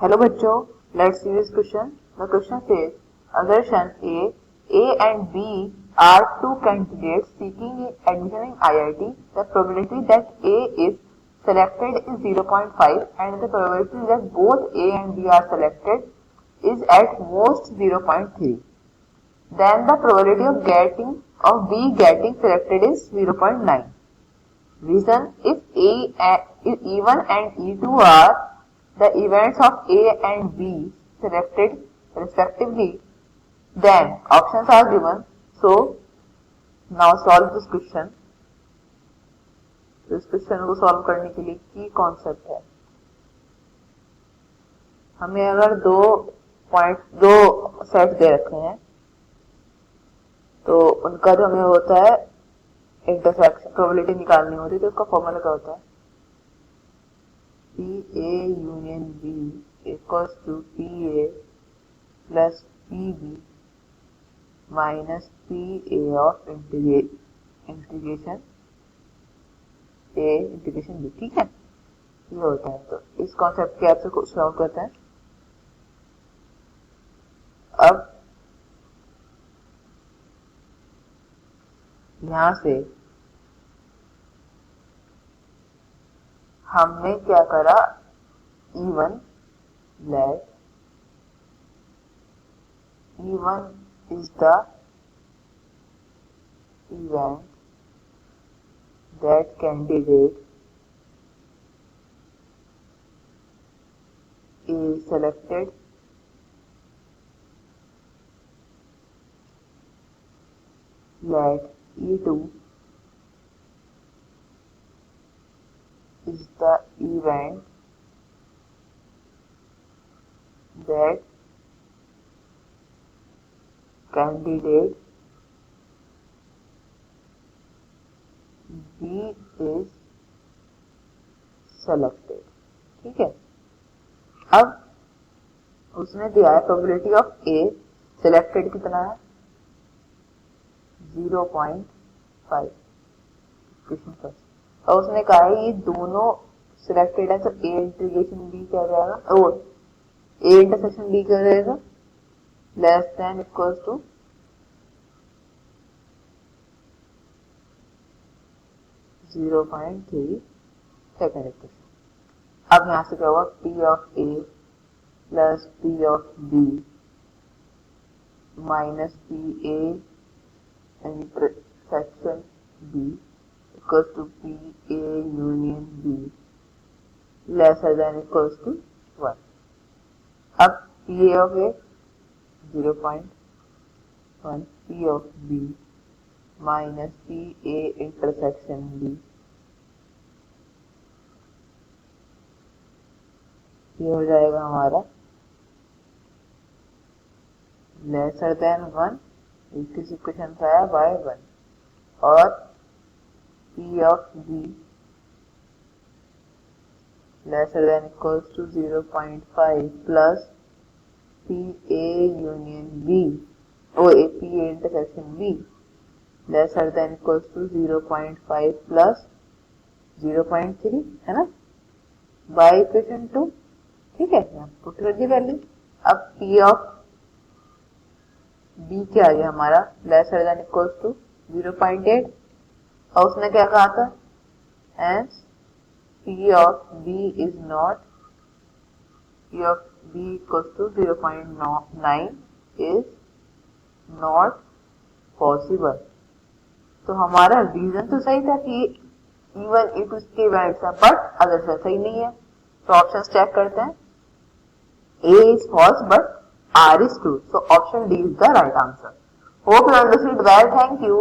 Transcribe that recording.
Hello बच्चों, let's see this question. The question says, assertion A and B are two candidates seeking admission in IIT. The probability that A is selected is 0.5 and the probability that both A and B are selected is at most 0.3. Then the probability of B getting selected is 0.9. Reason, if E1 and E2 are the events of A and B selected respectively, then options are given. So now solve this question. इस question को solve करने के लिए की concept है, हमें अगर दो सेट दे रखे हैं तो उनका जो हमें होता है इंटरसेक्शन प्रोबेबिलिटी निकालनी होती है, तो उसका फॉर्मूला क्या होता है, PA union B equals to PA plus PB minus PA of integration A integration B. ठीक है, ये होता है. तो इस कॉन्सेप्ट के हेल्प से कुछ सॉल्व करते हैं. अब यहां से हमने क्या करा, E1 let E1 is the event that candidate is selected let E2 is the event that candidate B is selected. ठीक है. अब उसने दिया है प्रोबेबिलिटी ऑफ A सिलेक्टेड कितना है, 0.5 क्वेश्चन फर्स्ट. और उसने कहा है ये दोनों सिलेक्टेड है, तो A इंटीग्रेशन B क्या रहेगा, और A इंटरसेक्शन B क्या रहेगा, less than equals to 0.3 second equation. अब यहां से क्या होगा, P of A plus P of B minus PA intersection B equals to PA union B lesser than equals to 1. अब PA of A 0.1 P of B minus PA intersection B, ये हो जाएगा हमारा लेसर देन 1, इस equation से आया bye 1, और P of B lesser than equals to 0.5 plus PA union B or PA intersection B lesser than equals to 0.5 plus 0.3 है ना, बाय इक्वेशन 2. ठीक है, पुट कर दी वैल्यू. अब P ऑफ B क्या आ गया हमारा, लेसर देन इक्वल्स टू 0.8, और उसने क्या कहा था, hence P of B is not, P of B equals to 0.9 is not possible. तो हमारा रीजन तो सही था कि E1 E2 के इवेंट्स है, बट अदर सही नहीं है. तो ऑप्शन चेक करते हैं. A is false but R is true. So option D is the right answer. Hope you understood well. Thank you.